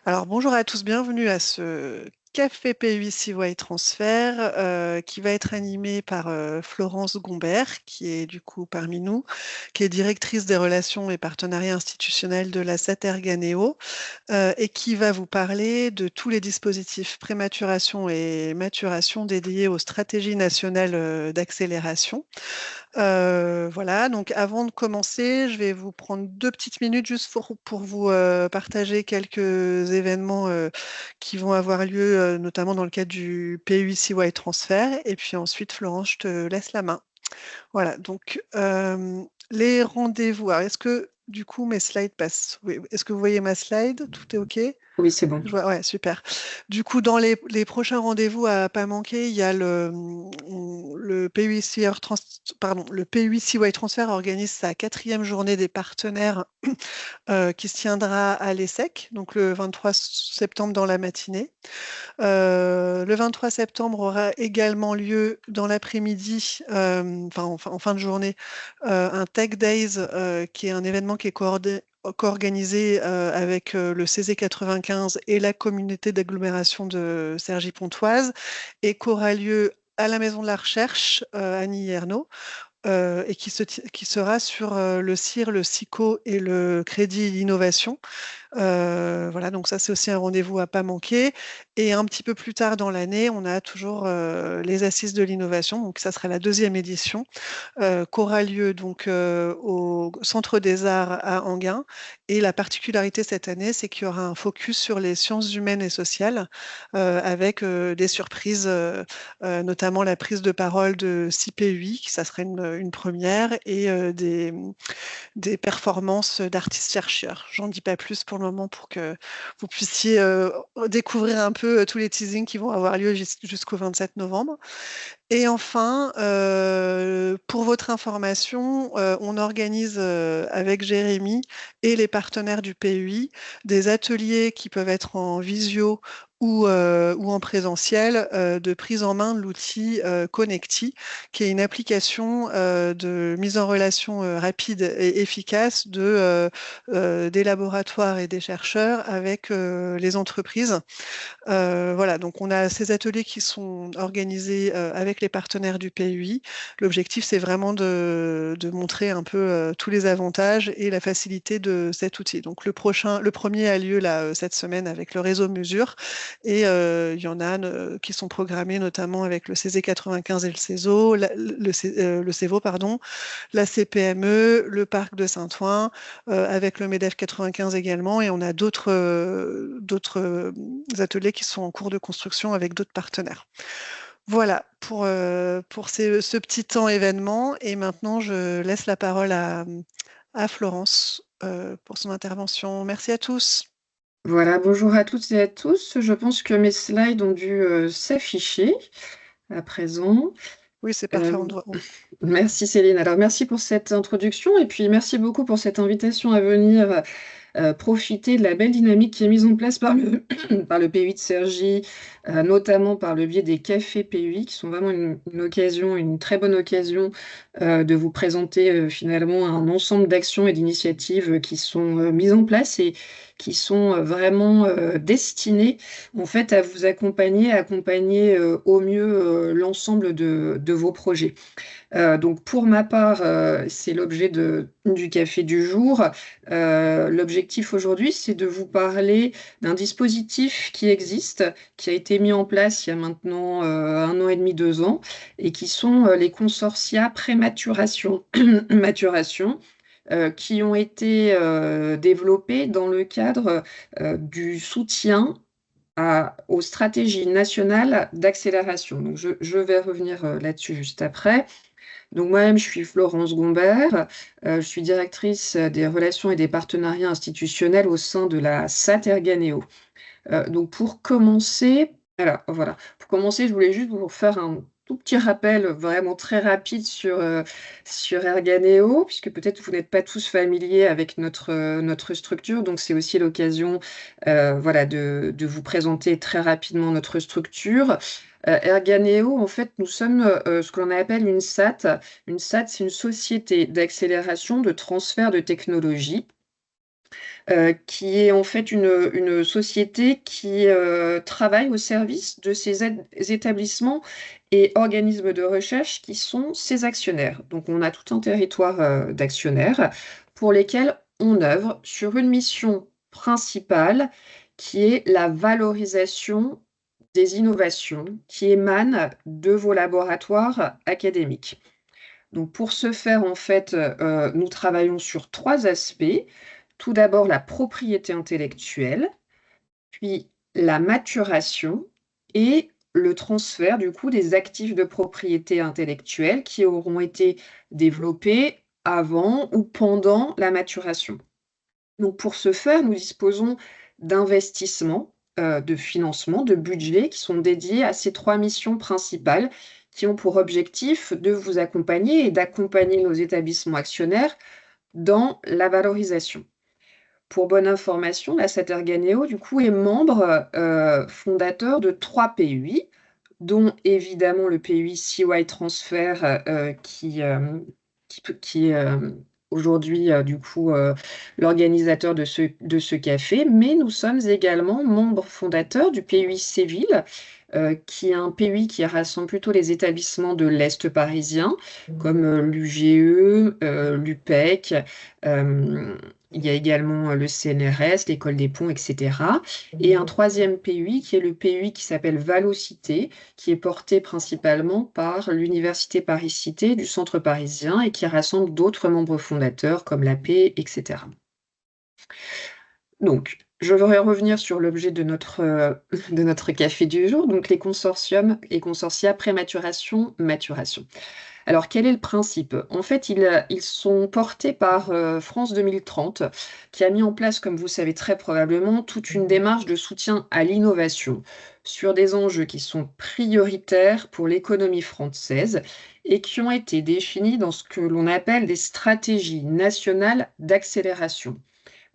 Alors bonjour à tous, bienvenue à ce Café PUI Transfert qui va être animé par Florence Gombert, qui est du coup parmi nous, qui est directrice des relations et partenariats institutionnels de la Saterganeo et qui va vous parler de tous les dispositifs prématuration et maturation dédiés aux stratégies nationales d'accélération. Voilà, donc avant de commencer, je vais vous prendre 2 petites minutes juste pour vous partager quelques événements qui vont avoir lieu, notamment dans le cadre du PUI Transfert. Et puis ensuite, Florence, je te laisse la main. Voilà, donc les rendez-vous. Alors, est-ce que du coup mes slides passent? Oui, est-ce que vous voyez ma slide? Tout est OK? Oui, c'est bon. Ouais, super. Du coup, dans les prochains rendez-vous à pas manquer, il y a le le PUI Transfer organise sa 4e journée des partenaires qui se tiendra à l'ESSEC, donc le 23 septembre dans la matinée. Le 23 septembre aura également lieu dans l'après-midi, en fin de journée, un Tech Days, qui est un événement qui est co-organisé avec le CZ 95 et la communauté d'agglomération de Cergy-Pontoise et qui aura lieu à la Maison de la Recherche, Annie Ernaux, et qui sera sur le CIR, le SICO et le Crédit Innovation. Voilà, donc ça, c'est aussi un rendez-vous à pas manquer. Et un petit peu plus tard dans l'année, on a toujours les Assises de l'innovation. Donc, ça sera la 2e édition qu'aura lieu donc au Centre des Arts à Enghien. Et la particularité cette année, c'est qu'il y aura un focus sur les sciences humaines et sociales avec des surprises, notamment la prise de parole de CPUI, ça serait une première, et des performances d'artistes-chercheurs. J'en dis pas plus pour le moment pour que vous puissiez découvrir un peu tous les teasings qui vont avoir lieu jusqu'au 27 novembre. Et enfin, pour votre information, on organise avec Jérémy et les partenaires du PUI des ateliers qui peuvent être en visio ou en présentiel de prise en main de l'outil Connecti, qui est une application de mise en relation rapide et efficace des laboratoires et des chercheurs avec les entreprises. Voilà, donc on a ces ateliers qui sont organisés avec les partenaires du PUI. L'objectif, c'est vraiment de montrer un peu tous les avantages et la facilité de cet outil. Donc le premier a lieu là cette semaine avec le réseau Mesure et il y en a qui sont programmés notamment avec le CZ 95 et le CESO, le CEVO, pardon, la CPME, le parc de Saint-Ouen, avec le MEDEF 95 également, et on a d'autres ateliers qui sont en cours de construction avec d'autres partenaires. Voilà pour ce petit temps événement. Et maintenant, je laisse la parole à Florence pour son intervention. Merci à tous. Voilà, bonjour à toutes et à tous. Je pense que mes slides ont dû s'afficher à présent. Oui, c'est parfait. Euh, Merci Céline. Alors merci pour cette introduction et puis merci beaucoup pour cette invitation à venir profiter de la belle dynamique qui est mise en place par par le PUI de Cergy, notamment par le biais des cafés PUI, qui sont vraiment une occasion, une très bonne occasion de vous présenter finalement un ensemble d'actions et d'initiatives qui sont mises en place et qui sont vraiment destinées en fait à vous accompagner, à accompagner au mieux l'ensemble de vos projets. Donc pour ma part, c'est l'objet du café du jour. L'objectif aujourd'hui, c'est de vous parler d'un dispositif qui existe, qui a été mis en place il y a maintenant 1 an et demi, 2 ans, et qui sont les consortia prématuration, maturation, qui ont été développés dans le cadre du soutien aux stratégies nationales d'accélération. Donc je vais revenir là-dessus juste après. Donc moi-même, je suis Florence Gombert, je suis directrice des relations et des partenariats institutionnels au sein de la Saterganeo. Donc pour commencer, voilà. Pour commencer, je voulais juste vous faire un tout petit rappel vraiment très rapide sur Erganeo, puisque peut-être vous n'êtes pas tous familiers avec notre structure. Donc c'est aussi l'occasion voilà, de vous présenter très rapidement notre structure. Erganeo, en fait, nous sommes ce que l'on appelle une SAT. Une SAT, c'est une société d'accélération de transfert de technologie. qui est en fait une société qui travaille au service de ces établissements et organismes de recherche qui sont ses actionnaires. Donc on a tout un territoire d'actionnaires pour lesquels on œuvre sur une mission principale qui est la valorisation des innovations qui émanent de vos laboratoires académiques. Donc pour ce faire, en fait, nous travaillons sur 3 aspects. Tout d'abord, la propriété intellectuelle, puis la maturation et le transfert, du coup, des actifs de propriété intellectuelle qui auront été développés avant ou pendant la maturation. Donc pour ce faire, nous disposons d'investissements, de financement, de budgets qui sont dédiés à ces 3 missions principales qui ont pour objectif de vous accompagner et d'accompagner nos établissements actionnaires dans la valorisation. Pour bonne information, la Saterganeo, du coup, est membre, fondateur de 3 PUI, dont évidemment le PUI CY Transfer, qui est, aujourd'hui, du coup, l'organisateur de ce café. Mais nous sommes également membres fondateurs du PUI Séville, qui est un PUI qui rassemble plutôt les établissements de l'Est parisien, comme, l'UGE, l'UPEC, il y a également le CNRS, l'École des Ponts, etc. Et un troisième PUI qui est le PUI qui s'appelle Valocité, qui est porté principalement par l'Université Paris-Cité du centre parisien et qui rassemble d'autres membres fondateurs comme l'AP, etc. Donc, je voudrais revenir sur l'objet de de notre café du jour, donc les consortiums et consortia prématuration, maturation. Alors, quel est le principe? En fait, ils sont portés par France 2030, qui a mis en place, comme vous savez très probablement, toute une démarche de soutien à l'innovation sur des enjeux qui sont prioritaires pour l'économie française et qui ont été définis dans ce que l'on appelle des stratégies nationales d'accélération.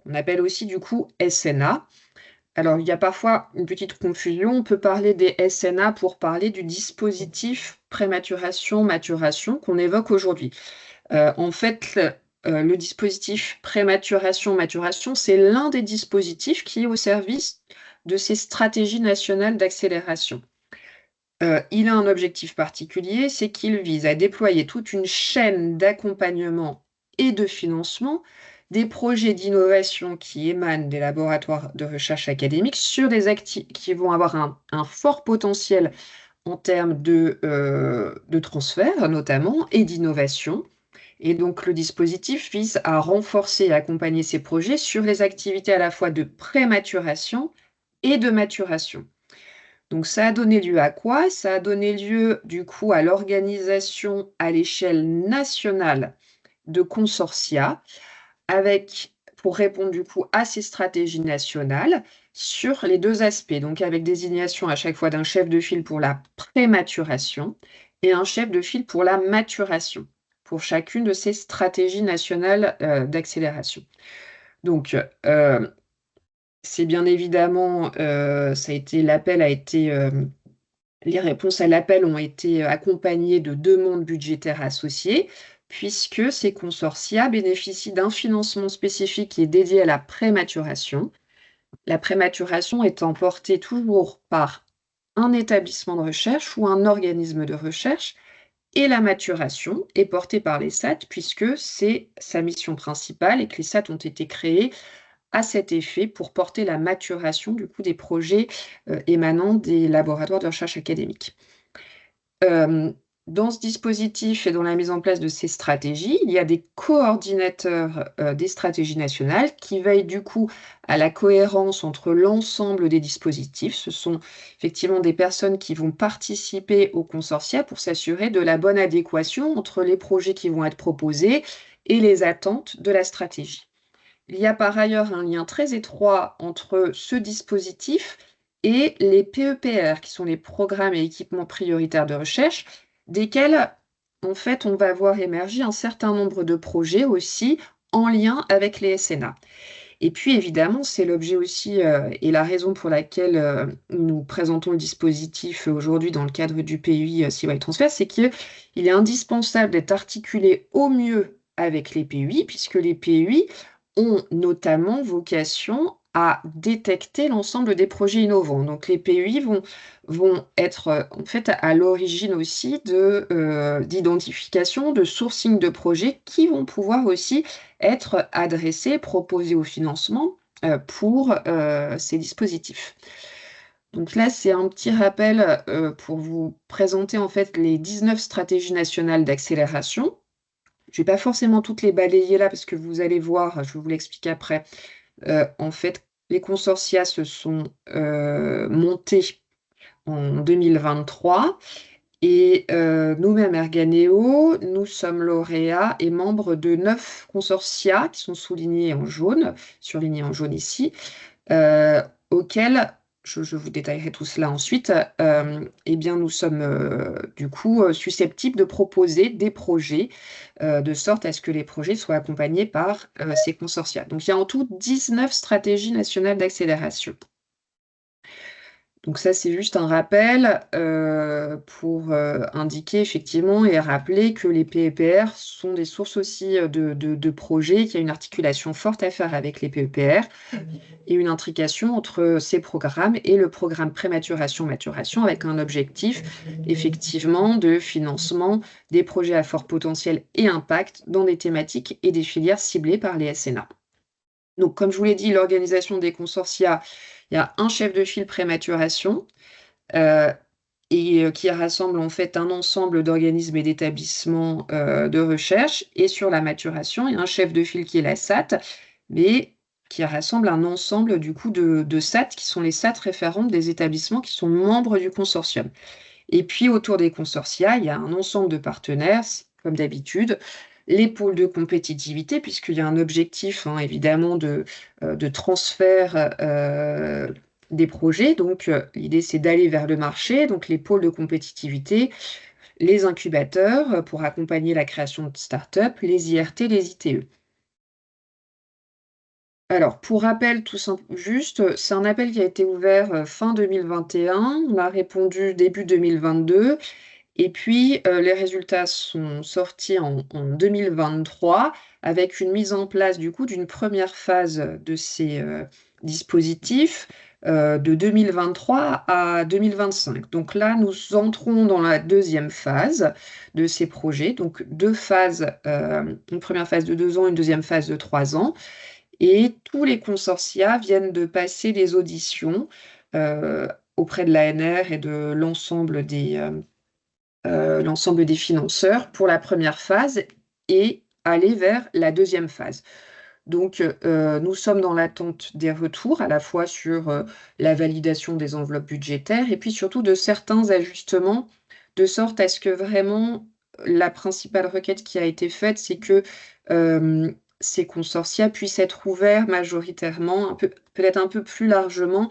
On appelle aussi du coup SNA. Alors, il y a parfois une petite confusion. On peut parler des SNA pour parler du dispositif prématuration-maturation qu'on évoque aujourd'hui. En fait, le dispositif prématuration-maturation, c'est l'un des dispositifs qui est au service de ces stratégies nationales d'accélération. Il a un objectif particulier, c'est qu'il vise à déployer toute une chaîne d'accompagnement et de financement des projets d'innovation qui émanent des laboratoires de recherche académiques sur des actifs qui vont avoir un fort potentiel en termes de transfert notamment et d'innovation. Et donc le dispositif vise à renforcer et accompagner ces projets sur les activités à la fois de prématuration et de maturation. Donc ça a donné lieu à quoi? Ça a donné lieu du coup à l'organisation à l'échelle nationale de consortia avec, pour répondre du coup à ces stratégies nationales sur les 2 aspects, donc avec désignation à chaque fois d'un chef de file pour la prématuration et un chef de file pour la maturation, pour chacune de ces stratégies nationales d'accélération. Donc, c'est bien évidemment, l'appel a été, les réponses à l'appel ont été accompagnées de demandes budgétaires associées, puisque ces consortia bénéficient d'un financement spécifique qui est dédié à la prématuration. La prématuration étant portée toujours par un établissement de recherche ou un organisme de recherche, et la maturation est portée par les SAT, puisque c'est sa mission principale et que les SAT ont été créés à cet effet pour porter la maturation du coup des projets émanant des laboratoires de recherche académique. Dans ce dispositif et dans la mise en place de ces stratégies, il y a des coordinateurs des stratégies nationales qui veillent du coup à la cohérence entre l'ensemble des dispositifs. Ce sont effectivement des personnes qui vont participer au consortia pour s'assurer de la bonne adéquation entre les projets qui vont être proposés et les attentes de la stratégie. Il y a par ailleurs un lien très étroit entre ce dispositif et les PEPR, qui sont les programmes et équipements prioritaires de recherche, desquels, en fait, on va voir émerger un certain nombre de projets aussi en lien avec les SNA. Et puis, évidemment, c'est l'objet aussi et la raison pour laquelle nous présentons le dispositif aujourd'hui dans le cadre du PUI CY Transfer, c'est qu'il est indispensable d'être articulé au mieux avec les PUI, puisque les PUI ont notamment vocation à détecter l'ensemble des projets innovants. Donc les PEI vont être en fait à l'origine aussi d'identification, de sourcing de projets qui vont pouvoir aussi être adressés, proposés au financement pour ces dispositifs. Donc là, c'est un petit rappel pour vous présenter en fait les 19 stratégies nationales d'accélération. Je ne vais pas forcément toutes les balayer là parce que vous allez voir, je vais vous l'expliquer après. En fait, les consortia se sont montés en 2023 et nous-mêmes, Erganeo, nous sommes lauréats et membres de 9 consortia qui sont soulignés en jaune, surlignés en jaune ici, auxquels, je vous détaillerai tout cela ensuite, eh bien, nous sommes du coup susceptibles de proposer des projets de sorte à ce que les projets soient accompagnés par ces consortia. Donc, il y a en tout 19 stratégies nationales d'accélération. Donc ça, c'est juste un rappel pour indiquer effectivement et rappeler que les PEPR sont des sources aussi de projets, qu'il y a une articulation forte à faire avec les PEPR et une intrication entre ces programmes et le programme prématuration-maturation avec un objectif effectivement de financement des projets à fort potentiel et impact dans des thématiques et des filières ciblées par les SNA. Donc, comme je vous l'ai dit, l'organisation des consortia, il y a un chef de file prématuration qui rassemble en fait un ensemble d'organismes et d'établissements de recherche. Et sur la maturation, il y a un chef de file qui est la SAT, mais qui rassemble un ensemble du coup de SAT, qui sont les SAT référentes des établissements qui sont membres du consortium. Et puis autour des consortia, il y a un ensemble de partenaires, comme d'habitude, les pôles de compétitivité, puisqu'il y a un objectif évidemment de transfert des projets. Donc l'idée, c'est d'aller vers le marché, donc les pôles de compétitivité, les incubateurs pour accompagner la création de start-up, les IRT, les ITE. Alors, pour rappel, tout juste, c'est un appel qui a été ouvert fin 2021. On a répondu début 2022. Et puis, les résultats sont sortis en 2023 avec une mise en place du coup d'une première phase de ces dispositifs de 2023 à 2025. Donc là, nous entrons dans la deuxième phase de ces projets. Donc deux phases, une première phase de 2 ans, une deuxième phase de 3 ans. Et tous les consortia viennent de passer les auditions auprès de l'ANR et de l'ensemble des financeurs pour la première phase et aller vers la deuxième phase. Donc, nous sommes dans l'attente des retours, à la fois sur la validation des enveloppes budgétaires et puis surtout de certains ajustements, de sorte à ce que vraiment la principale requête qui a été faite, c'est que ces consortia puissent être ouverts majoritairement, peut-être un peu plus largement,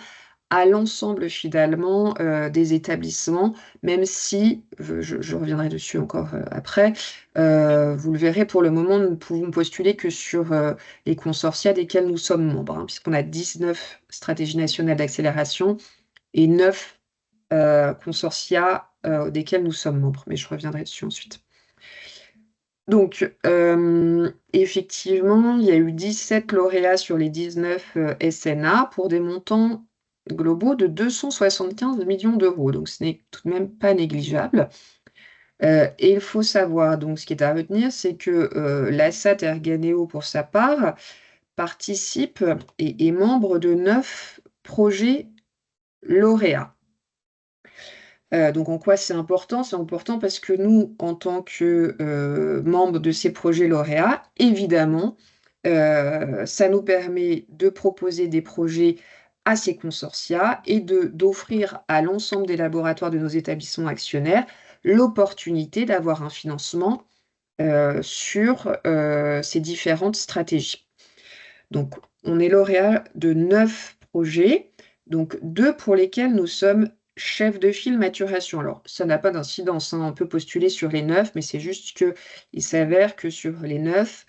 à l'ensemble finalement des établissements, même si, je reviendrai dessus encore après, vous le verrez, pour le moment, nous ne pouvons postuler que sur les consortia desquels nous sommes membres, puisqu'on a 19 stratégies nationales d'accélération et 9 consortia desquels nous sommes membres, mais je reviendrai dessus ensuite. Donc, effectivement, il y a eu 17 lauréats sur les 19 SNA pour des montants globaux de 275 millions d'euros. Donc, ce n'est tout de même pas négligeable. Et il faut savoir, donc, ce qui est à retenir, c'est que l'ASSAT Erganeo, pour sa part, participe et est membre de 9 projets lauréats. Donc en quoi c'est important? C'est important parce que nous, en tant que membres de ces projets lauréats, évidemment, ça nous permet de proposer des projets à ces consortia et d'offrir à l'ensemble des laboratoires de nos établissements actionnaires l'opportunité d'avoir un financement sur ces différentes stratégies. Donc, on est lauréat de 9 projets, donc 2 pour lesquels nous sommes chefs de file maturation. Alors, ça n'a pas d'incidence, on peut postuler sur les 9, mais c'est juste qu'il s'avère que sur les 9,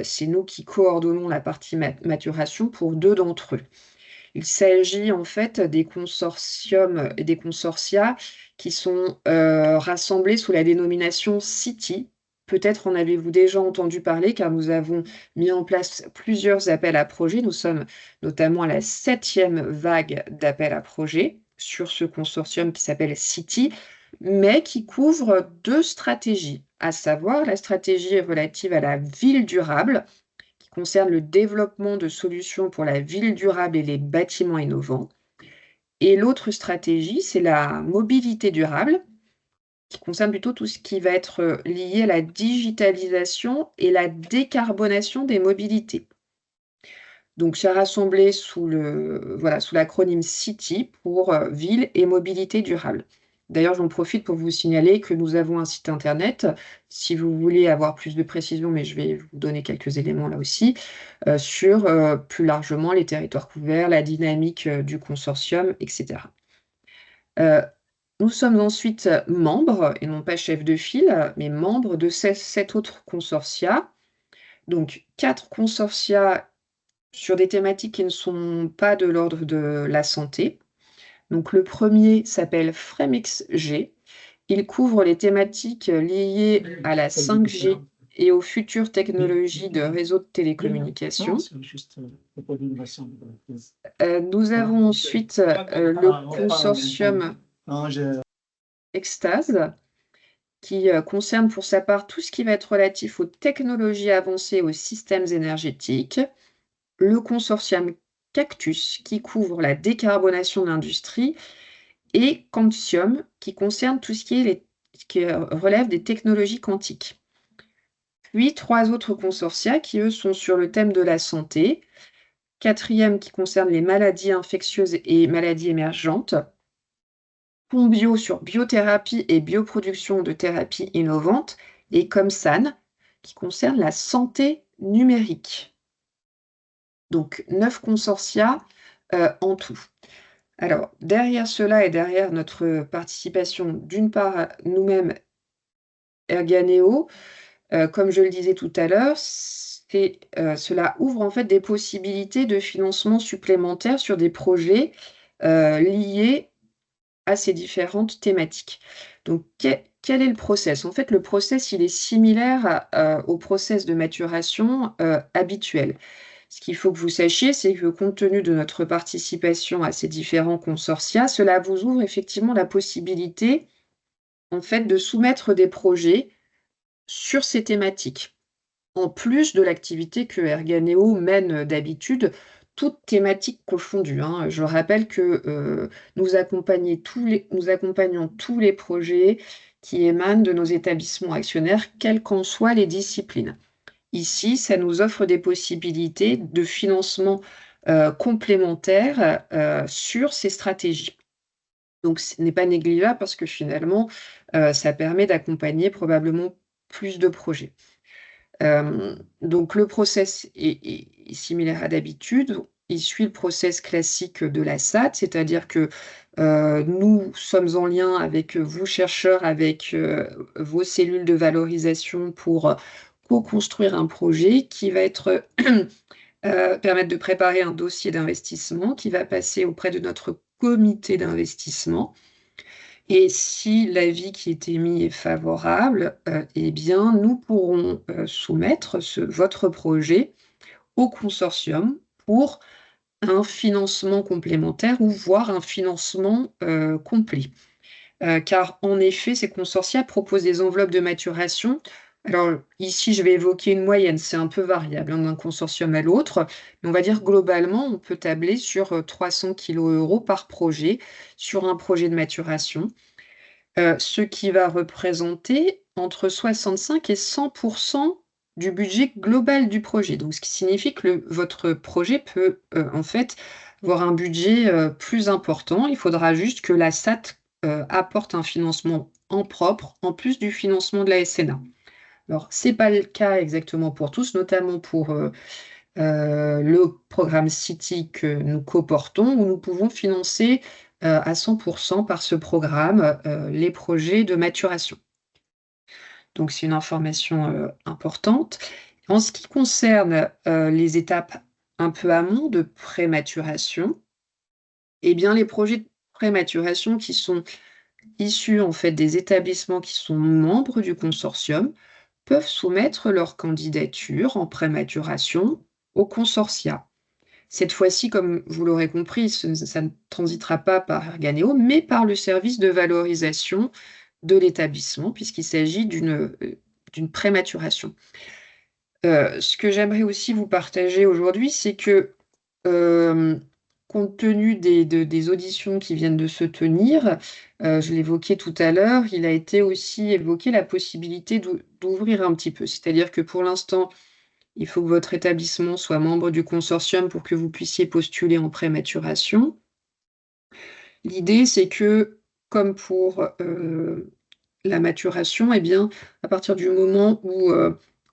c'est nous qui coordonnons la partie maturation pour 2 d'entre eux. Il s'agit en fait des consortiums et des consortia qui sont rassemblés sous la dénomination CITI, Peut-être en avez-vous déjà entendu parler car nous avons mis en place plusieurs appels à projets. Nous sommes notamment à la 7e vague d'appels à projets sur ce consortium qui s'appelle City, mais qui couvre 2 stratégies, à savoir la stratégie relative à la ville durable, qui concerne le développement de solutions pour la ville durable et les bâtiments innovants. Et l'autre stratégie, c'est la mobilité durable, qui concerne plutôt tout ce qui va être, lié à la digitalisation et la décarbonation des mobilités. Donc c'est rassemblé sous l'acronyme CITI pour, ville et mobilité durable. D'ailleurs, j'en profite pour vous signaler que nous avons un site internet, si vous voulez avoir plus de précisions, mais je vais vous donner quelques éléments là aussi, sur, plus largement les territoires couverts, la dynamique, du consortium et cetera. Heu, Nous sommes ensuite membres, et non pas chefs de file, mais membres de 7 autres consortia. Donc 4 consortia sur des thématiques qui ne sont pas de l'ordre de la santé. Donc le premier s'appelle FREMIX-G. Il couvre les thématiques liées à la 5G et aux futures technologies de réseaux de télécommunications. Nous avons ensuite, le consortium Extase, qui, concerne pour sa part tout ce qui va être relatif aux technologies avancées, aux systèmes énergétiques. Le consortium Cactus, qui couvre la décarbonation de l'industrie, et Quantium, qui concerne tout ce qui relève des technologies quantiques. Puis 3 autres consortia qui, eux, sont sur le thème de la santé. 4e qui concerne les maladies infectieuses et maladies émergentes. Combio sur biothérapie et bioproduction de thérapies innovantes, et Comsan, qui concerne la santé numérique. Donc 9 consortia, en tout. Alors derrière cela et derrière notre participation, d'une part, nous-mêmes, Erganeo, comme je le disais tout à l'heure, cela ouvre en fait des possibilités de financement supplémentaires sur des projets, liés à ces différentes thématiques. Donc quel est le process? En fait, le process, il est similaire au process de maturation, habituel. Ce qu'il faut que vous sachiez, c'est que compte tenu de notre participation à ces différents consortia, cela vous ouvre effectivement la possibilité, en fait, de soumettre des projets sur ces thématiques. En plus de l'activité que Erganeo mène d'habitude, toutes thématiques confondues, hein. Je rappelle que, nous accompagnons tous les projets qui émanent de nos établissements actionnaires, quelles qu'en soient les disciplines. Ici, ça nous offre des possibilités de financement, complémentaires, sur ces stratégies. Donc ce n'est pas négligeable parce que finalement, ça permet d'accompagner probablement plus de projets. Donc le process est similaire à d'habitude. Il suit le process classique de la SAT, c'est-à-dire que, nous sommes en lien avec vous chercheurs, avec, vos cellules de valorisation pour, co-construire un projet qui va être, permettre de préparer un dossier d'investissement qui va passer auprès de notre comité d'investissement. Et si l'avis qui est émis est favorable, eh bien, nous pourrons, soumettre votre projet au consortium pour un financement complémentaire ou voire un financement, complet. Car en effet, ces consortia proposent des enveloppes de maturation. Alors ici, je vais évoquer une moyenne, c'est un peu variable, hein, d'un consortium à l'autre, mais on va dire globalement, on peut tabler sur, 300 € par projet, sur un projet de maturation. Ce qui va représenter entre 65 et 100 du budget global du projet. Donc ce qui signifie que votre projet peut, en fait, avoir un budget, plus important. Il faudra juste que la SAT, apporte un financement en propre, en plus du financement de la SNA. Alors c'est pas le cas exactement pour tous, notamment pour, le programme City que nous coportons, où nous pouvons financer, à 100 par ce programme, les projets de maturation. Donc c'est une information, importante. En ce qui concerne, les étapes un peu amont de prématuration, eh bien les projets de prématuration qui sont issus en fait des établissements qui sont membres du consortium peuvent soumettre leur candidature en prématuration au consortia. Cette fois-ci, comme vous l'aurez compris, ça ne transitera pas par Erganeo, mais par le service de valorisation de l'établissement, puisqu'il s'agit d'une prématuration. Ce que j'aimerais aussi vous partager aujourd'hui, c'est que, hem, compte tenu des auditions qui viennent de se tenir, je l'évoquais tout à l'heure, il a été aussi évoqué la possibilité d'ouvrir un petit peu. C'est-à-dire que pour l'instant, il faut que votre établissement soit membre du consortium pour que vous puissiez postuler en prématuration. L'idée, c'est que, comme pour, la maturation, eh bien, à partir du moment où,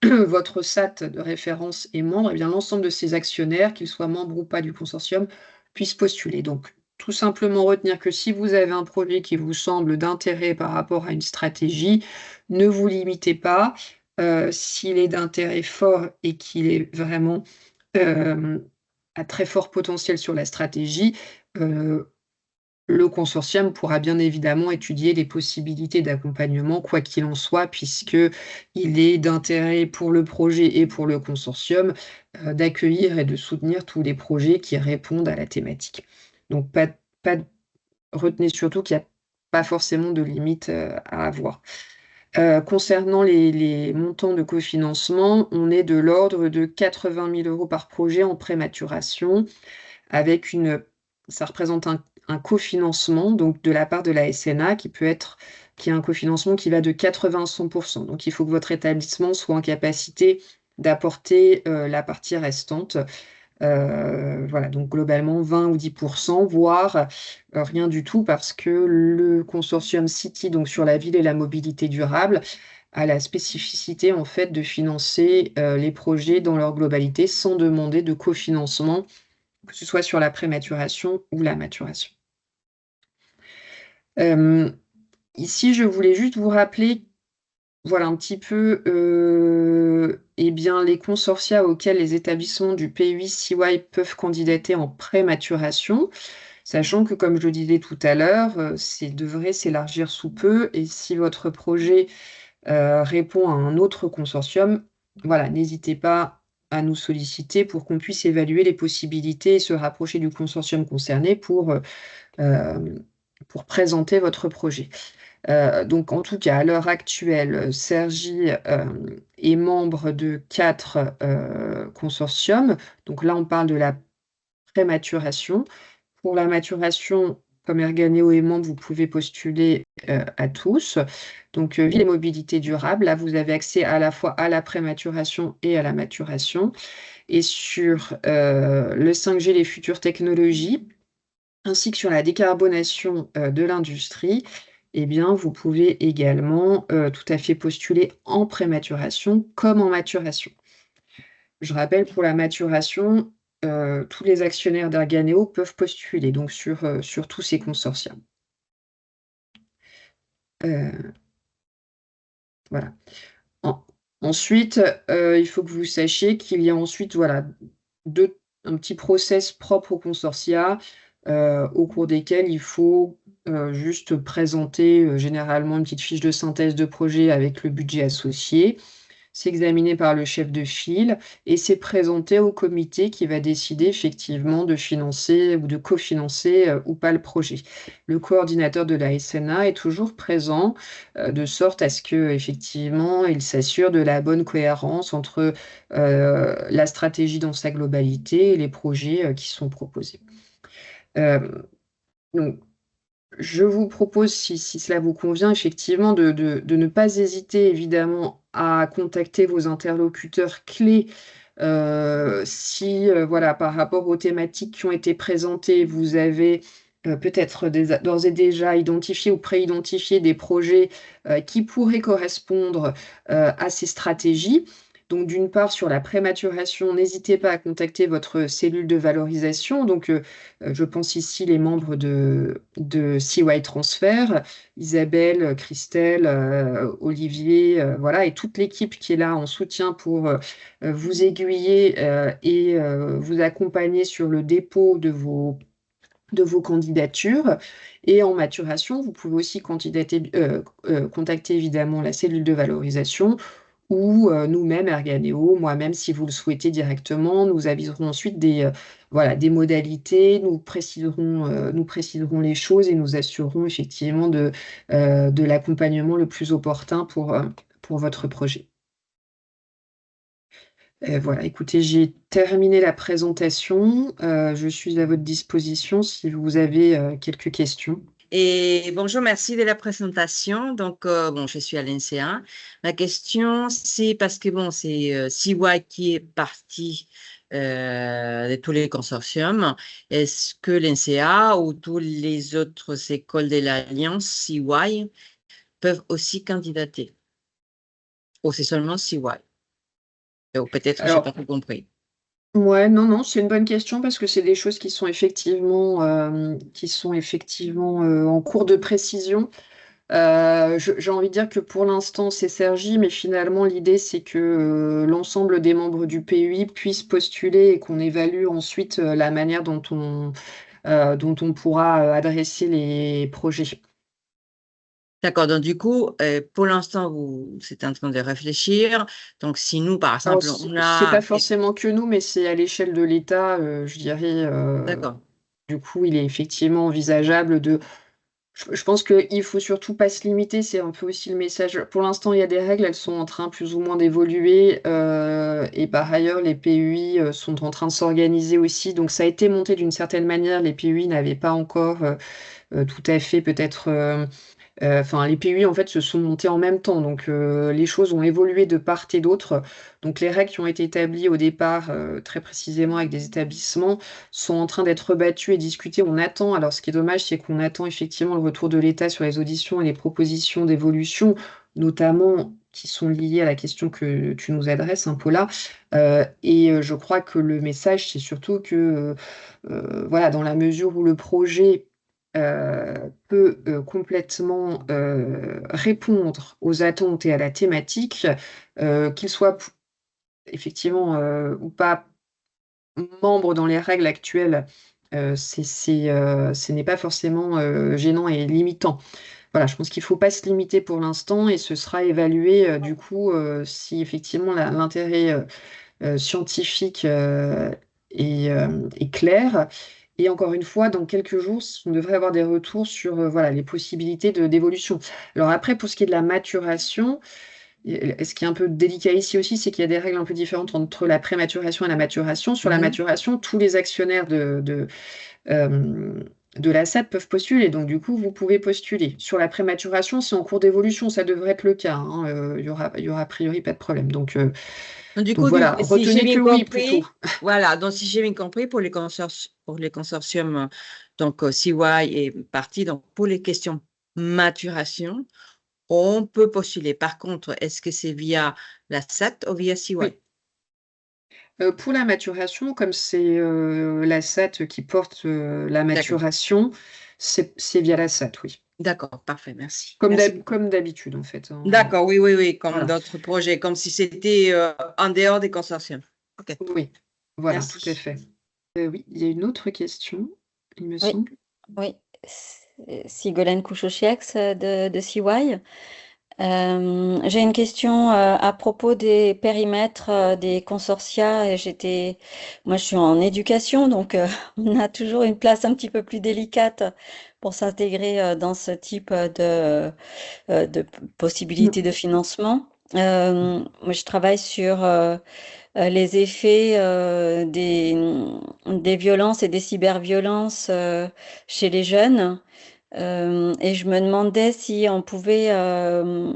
votre SAT de référence est membre, eh bien, l'ensemble de ces actionnaires, qu'ils soient membres ou pas du consortium, puissent postuler. Donc, tout simplement retenir que si vous avez un projet qui vous semble d'intérêt par rapport à une stratégie, ne vous limitez pas. S'il est d'intérêt fort et qu'il est vraiment, hem, à très fort potentiel sur la stratégie, heu le consortium pourra bien évidemment étudier les possibilités d'accompagnement, quoi qu'il en soit, puisqu'il est d'intérêt pour le projet et pour le consortium, d'accueillir et de soutenir tous les projets qui répondent à la thématique. Donc pas d retenez surtout qu'il n'y a pas forcément de limite, à avoir. Concernant les montants de cofinancement, on est de l'ordre de 80 000 € par projet en prématuration avec ça représente un cofinancement, donc de la part de la SNA qui est un cofinancement qui va de 80 à 100. Donc il faut que votre établissement soit en capacité d'apporter, la partie restante. Voilà, donc globalement 20 ou 10, voire, rien du tout parce que le consortium City, donc sur la ville et la mobilité durable, a la spécificité en fait de financer, les projets dans leur globalité sans demander de cofinancement que ce soit sur la prématuration ou la maturation. Hem, Ici, je voulais juste vous rappeler, voilà, un petit peu, eh bien, les consortia auxquels les établissements du P8CY peuvent candidater en prématuration, sachant que, comme je le disais tout à l'heure, c'est devrait s'élargir sous peu et si votre projet, répond à un autre consortium, voilà, n'hésitez pas à nous solliciter pour qu'on puisse évaluer les possibilités et se rapprocher du consortium concerné hem, pour présenter votre projet. Donc en tout cas, à l'heure actuelle, Cergy, est membre de 4 consortiums. Donc là, on parle de la prématuration. Pour la maturation, comme Erganeo est membre, vous pouvez postuler, à tous. Donc, ville et mobilité durable, là, vous avez accès à la fois à la prématuration et à la maturation. Et sur, le 5G, les futures technologies, ainsi que sur la décarbonation, de l'industrie, eh bien, vous pouvez également, tout à fait postuler en prématuration comme en maturation. Je rappelle pour la maturation, tous les actionnaires d'Erganeo peuvent postuler donc sur tous ces consortiums. Heu, voilà. En Ensuite, il faut que vous sachiez qu'il y a ensuite, voilà, 2 un petit process propre au consortia, au cours desquels il faut, juste présenter, généralement une petite fiche de synthèse de projet avec le budget associé. C'est examiné par le chef de file et c'est présenté au comité qui va décider effectivement de financer ou de cofinancer, ou pas le projet. Le coordinateur de la SNA est toujours présent, de sorte à ce qu'effectivement, il s'assure de la bonne cohérence entre, la stratégie dans sa globalité et les projets, qui sont proposés. Hem, donc je vous propose, si cela vous convient, effectivement, de ne pas hésiter évidemment à contacter vos interlocuteurs clés, si, voilà, par rapport aux thématiques qui ont été présentées, vous avez, peut-être d'ores et déjà identifié ou pré-identifié des projets, qui pourraient correspondre, à ces stratégies. Donc d'une part, sur la prématuration, n'hésitez pas à contacter votre cellule de valorisation. Donc, je pense ici les membres de CY Transfer, Isabelle, Christelle, Olivier, voilà et toute l'équipe qui est là en soutien pour, vous aiguiller, et vous accompagner sur le dépôt de vos candidatures et en maturation, vous pouvez aussi contacter évidemment la cellule de valorisation ou nous-mêmes, Erganeo, moi-même, si vous le souhaitez directement, nous aviserons ensuite voilà, des modalités, nous préciserons les choses et nous assurerons effectivement de l'accompagnement le plus opportun pour votre projet. Voilà, écoutez, j'ai terminé la présentation. Je suis à votre disposition si vous avez quelques questions. Et bonjour, merci de la présentation. Donc, bon, je suis à l'NCA. Ma question, c'est parce que, bon, c'est CY qui est parti de tous les consortiums. Est-ce que l'NCA ou toutes les autres écoles de l'Alliance CY peuvent aussi candidater? Ou c'est seulement CY? Ou peut-être je n'ai pas Alors, tout compris. ouais, non, c'est une bonne question parce que c'est des choses qui sont effectivement en cours de précision. J'ai envie de dire que pour l'instant, c'est Cergy, mais finalement, l'idée, c'est que l'ensemble des membres du PUI puissent postuler et qu'on évalue ensuite la manière dont on pourra adresser les projets. D'accord, donc du coup, pour l'instant, vous êtes en train de réfléchir. Donc, si nous, par Alors, exemple, on c'est pas a... forcément que nous, mais c'est à l'échelle de l'État, je dirais. D'accord. Du coup, il est effectivement envisageable de. Je pense qu'il faut surtout pas se limiter, c'est un peu aussi le message. Pour l'instant, il y a des règles, elles sont en train plus ou moins d'évoluer, et par ailleurs, les PUI sont en train de s'organiser aussi. Donc, ça a été monté d'une certaine manière. Les PUI n'avaient pas encore tout à fait peut-être. Enfin, les PUI en fait se sont montés en même temps, donc les choses ont évolué de part et d'autre. Donc les règles qui ont été établies au départ, très précisément avec des établissements, sont en train d'être rebattues et discutées. On attend. Alors ce qui est dommage, c'est qu'on attend effectivement le retour de l'État sur les auditions et les propositions d'évolution, notamment qui sont liées à la question que tu nous adresses, hein, Paula. Je crois que le message, c'est surtout que voilà, dans la mesure où le projet peut complètement répondre aux attentes et à la thématique, qu'il soit effectivement ou pas membre dans les règles actuelles, ce n'est pas forcément gênant et limitant. Voilà, je pense qu'il ne faut pas se limiter pour l'instant et ce sera évalué du coup si effectivement l'intérêt scientifique est clair. Et encore une fois, dans quelques jours, on devrait avoir des retours sur voilà, les possibilités d'évolution. Alors après, pour ce qui est de la maturation, ce qui est un peu délicat ici aussi, c'est qu'il y a des règles un peu différentes entre la prématuration et la maturation. Sur la maturation, tous les actionnaires de la SAT peuvent postuler, donc du coup, vous pouvez postuler. Sur la prématuration, c'est en cours d'évolution, ça devrait être le cas, hein. Il y aura a priori pas de problème. Donc, du Donc coup, voilà, si j'ai retenez bien que oui plutôt. compris, voilà, donc si j'ai bien compris, pour les consortiums, donc CY est parti, donc pour les questions maturation, on peut postuler. Par contre, est-ce que c'est via la SAT ou via CY? Oui. Pour la maturation, comme c'est la SAT qui porte la D'accord, maturation, c'est via la SAT, oui. d'accord, parfait, merci. Comme Merci beaucoup. comme d'habitude, en fait, hein. D'accord, oui, comme Voilà. d'autres projets, comme si c'était en dehors des consortiums. OK, Oui, voilà, tout à merci. fait. Oui, il y a une autre question, il me Oui, semble. oui, Sigolène Kouchouchiax de CY. J'ai une question à propos des périmètres des consortia. Moi, je suis en éducation, donc on a toujours une place un petit peu plus délicate pour s'intégrer dans ce type de possibilités de financement. Moi, je travaille sur les effets des violences et des cyberviolences chez les jeunes. Et je me demandais si on pouvait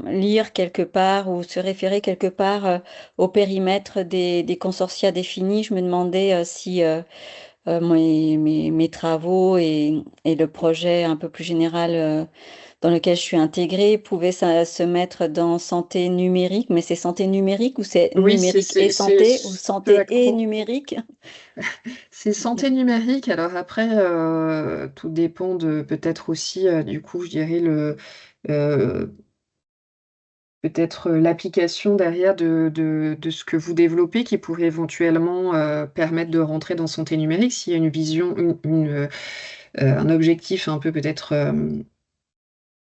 lire quelque part ou se référer quelque part au périmètre des consortia définis. Je me demandais si mes travaux et le projet un peu plus général dans lequel je suis intégrée pouvaient se mettre dans santé numérique. Mais c'est santé numérique ou c'est Oui, numérique et santé ou ce à santé et quoi numérique? c'est santé numérique. Alors après, tout dépend de peut-être aussi, du coup, je dirais heu, peut-être l'application derrière de ce que vous développez qui pourrait éventuellement, permettre de rentrer dans santé numérique. S'il y a une vision, un objectif un peu peut-être,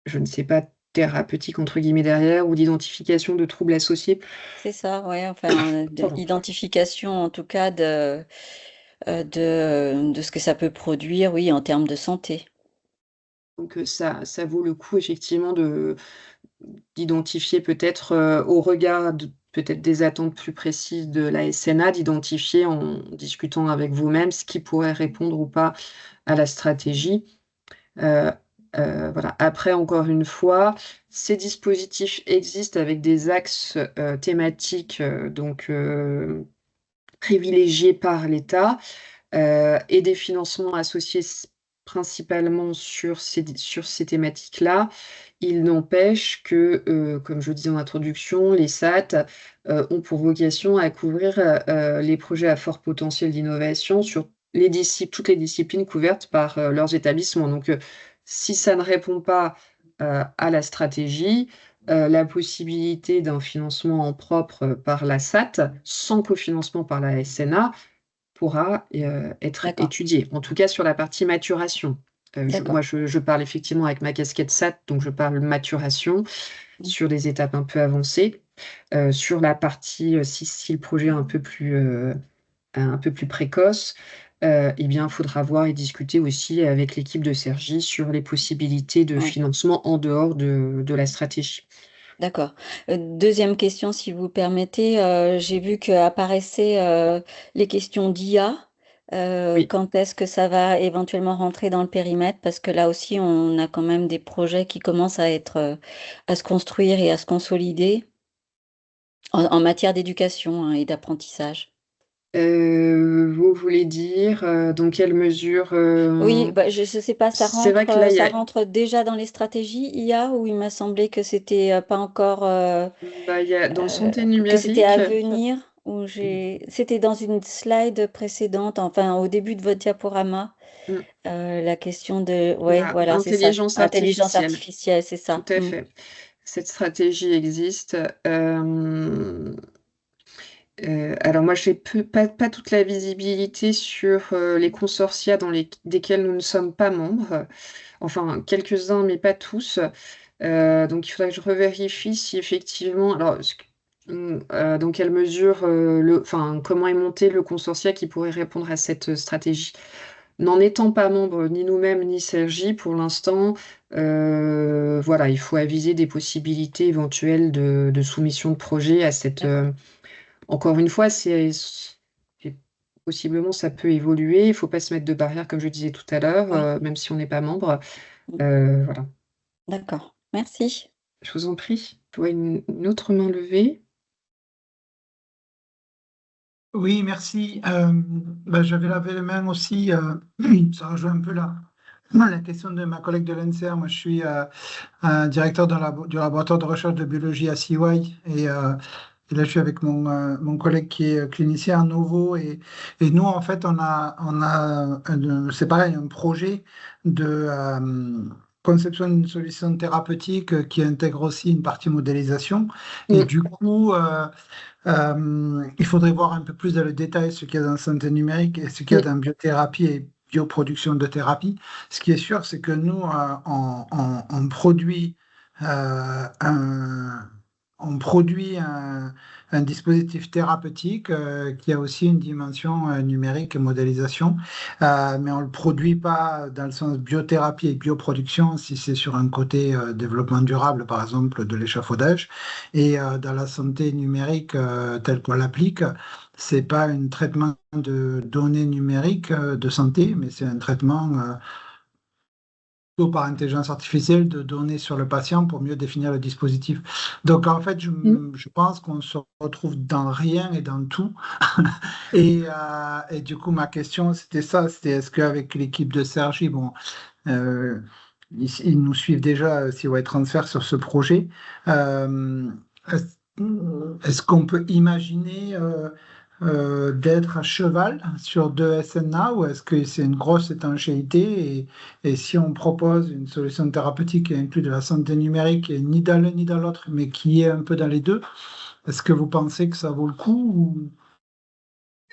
je ne sais pas, thérapeutique, entre guillemets, derrière, ou d'identification de troubles associés. C'est ça, ouais, enfin, Pardon. identification en tout cas de ce que ça peut produire, oui, en termes de santé. Donc ça vaut le coup effectivement d'identifier peut-être, au regard de peut-être des attentes plus précises de la SNA, d'identifier en discutant avec vous-même ce qui pourrait répondre ou pas à la stratégie. Heu voilà. Après, encore une fois, ces dispositifs existent avec des axes, thématiques, privilégiés par l'État, et des financements associés principalement sur ces thématiques-là. Il n'empêche que, comme je le disais en introduction, les SAT, ont pour vocation à couvrir, les projets à fort potentiel d'innovation sur toutes les disciplines couvertes par, leurs établissements. Donc, si ça ne répond pas, à la stratégie, la possibilité d'un financement en propre, par la SAT, sans cofinancement par la SNA, pourra, être D'accord, étudiée, en tout cas sur la partie maturation. d'accord. Je parle effectivement avec ma casquette SAT, donc je parle maturation Mm. sur des étapes un peu avancées. Sur la partie, si le projet est un peu plus précoce, eh bien, il faudra voir et discuter aussi avec l'équipe de Cergy sur les possibilités de Ouais, financement en dehors de la stratégie. d'accord. Deuxième question, si vous permettez, j'ai vu qu'apparaissaient les questions d'IA. Oui. Quand est-ce que ça va éventuellement rentrer dans le périmètre? Parce que là aussi, on a quand même des projets qui commencent à être, à se construire et à se consolider en matière d'éducation, hein, et d'apprentissage. Vous voulez dire, dans quelle mesure, Oui, bah, je sais pas, c'est vrai que là, il y ça a rentre déjà dans les stratégies IA ou il m'a semblé que c'était pas encore, bah, il y a dans santé que c'était à numérique, venir c'était dans une slide précédente, enfin au début de votre diaporama, mmh, la question de, ouais, la voilà, c'est ça, intelligence intelligence artificielle, artificielle, c'est tout ça. à Mm. fait. Cette stratégie existe, alors moi, j'ai pas toute la visibilité sur, les consortia desquels nous ne sommes pas membres. Enfin, quelques-uns, mais pas tous. Donc il faudrait que je revérifie si effectivement alors dans quelle mesure, comment est monté le consortia qui pourrait répondre à cette, stratégie. N'en étant pas membre, ni nous-mêmes, ni Cergy, pour l'instant, voilà, il faut aviser des possibilités éventuelles de soumission de projet à cette, D'accord. encore une fois, c'est possiblement ça peut évoluer. Il ne faut pas se mettre de barrière comme je disais tout à l'heure, Oui. même si on n'est pas membre. Mm. Voilà. D'accord. Merci. Je vous en prie. Je vois une autre main levée. Oui, merci. J'avais lavé les mains aussi. Ça rejoint un peu la question de ma collègue de l'NCR. Moi, je suis un directeur du laboratoire de recherche de biologie à CY. Et là, je suis avec mon collègue qui est clinicien à Novo. Et nous, en fait, c'est pareil, un projet de conception d'une solution thérapeutique qui intègre aussi une partie modélisation. Et Mmh. du coup, il faudrait voir un peu plus dans le détail ce qu'il y a dans santé numérique et ce qu'il y a Mmh. dans biothérapie et bioproduction de thérapie. Ce qui est sûr, c'est que nous, on produit on produit un dispositif thérapeutique qui a aussi une dimension numérique et modélisation, mais on ne le produit pas dans le sens biothérapie et bioproduction si c'est sur un côté développement durable, par exemple, de l'échafaudage. Et dans la santé numérique telle qu'on l'applique, c'est pas un traitement de données numériques de santé, mais c'est un traitement par intelligence artificielle de données sur le patient pour mieux définir le dispositif. Donc en fait, Mmh. je pense qu'on se retrouve dans rien et dans tout. Et du coup, ma question, c'était ça, c'était est-ce qu'avec l'équipe de Sergi, bon, euh, ils nous suivent déjà, CY Transfer sur ce projet, est-ce est-ce qu'on peut imaginer d'être à cheval sur deux SNA ou est-ce que c'est une grosse étanchéité et si on propose une solution thérapeutique qui inclut de la santé numérique et ni dans l'un ni dans l'autre, mais qui est un peu dans les deux, est-ce que vous pensez que ça vaut le coup ou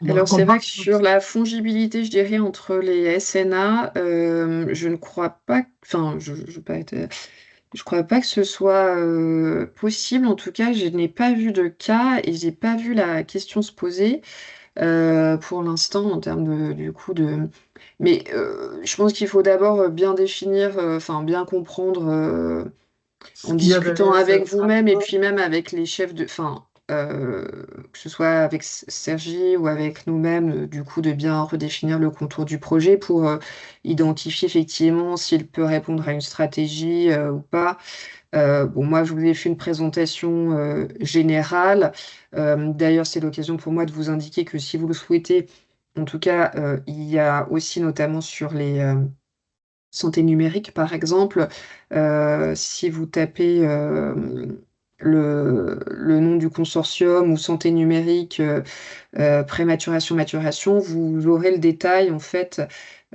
on le Alors c'est vrai que comprend? sur la fongibilité, je dirais, entre les SNA, je ne crois pas enfin, je veux pas être, Je ne crois pas que ce soit possible. En tout cas, je n'ai pas vu de cas et je n'ai pas vu la question se poser pour l'instant en termes du coup de. Mais je pense qu'il faut d'abord bien définir, enfin bien comprendre en Ce qu'il y avait, discutant avec vous-même et puis même avec les chefs de. Enfin, que ce soit avec Sergi ou avec nous-mêmes, du coup, de bien redéfinir le contour du projet pour identifier effectivement s'il peut répondre à une stratégie ou pas. Bon, moi, je vous ai fait une présentation générale. D'ailleurs, c'est l'occasion pour moi de vous indiquer que si vous le souhaitez, en tout cas, il y a aussi notamment sur les santé numérique, par exemple, si vous tapez le nom du consortium ou santé numérique, prématuration, maturation, vous aurez le détail, en fait,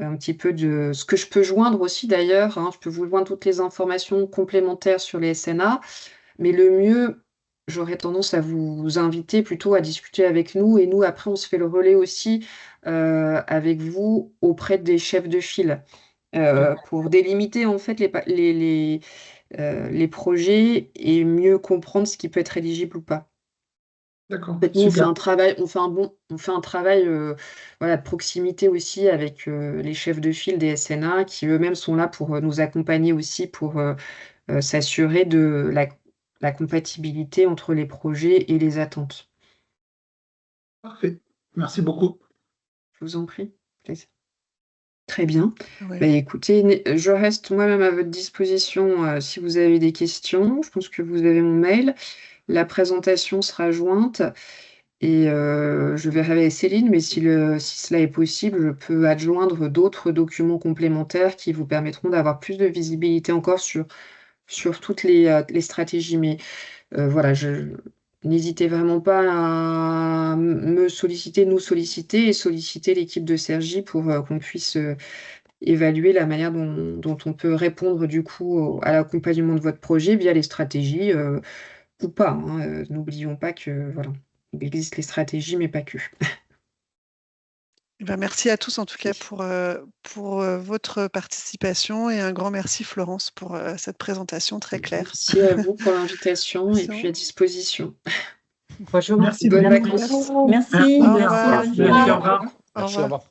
un petit peu de ce que je peux joindre aussi d'ailleurs, hein. Je peux vous joindre toutes les informations complémentaires sur les SNA, mais le mieux, j'aurais tendance à vous inviter plutôt à discuter avec nous et nous, après, on se fait le relais aussi avec vous auprès des chefs de file pour délimiter en fait les projets et mieux comprendre ce qui peut être éligible ou pas. D'accord, En fait, nous, super. on fait un travail voilà, de proximité aussi avec les chefs de file des SNA qui eux-mêmes sont là pour nous accompagner aussi pour s'assurer de la compatibilité entre les projets et les attentes. Parfait. Merci beaucoup. Je vous en prie. Très bien. Ouais. Bah, écoutez, je reste moi-même à votre disposition si vous avez des questions. Je pense que vous avez mon mail. La présentation sera jointe et je verrai avec Céline, mais si cela est possible, je peux adjoindre d'autres documents complémentaires qui vous permettront d'avoir plus de visibilité encore sur toutes les stratégies. Mais voilà, n'hésitez vraiment pas à me solliciter, nous solliciter et solliciter l'équipe de Sergi pour qu'on puisse évaluer la manière dont on peut répondre du coup à l'accompagnement de votre projet via les stratégies ou pas, hein. N'oublions pas que voilà, il existe les stratégies, mais pas que. Eh ben, merci à tous en tout cas pour votre participation et un grand merci Florence pour cette présentation très claire. Merci à vous pour l'invitation et puis à disposition. Bonjour. Merci Bonnes beaucoup. vacances. Merci. Au revoir. Merci, au revoir. Au revoir.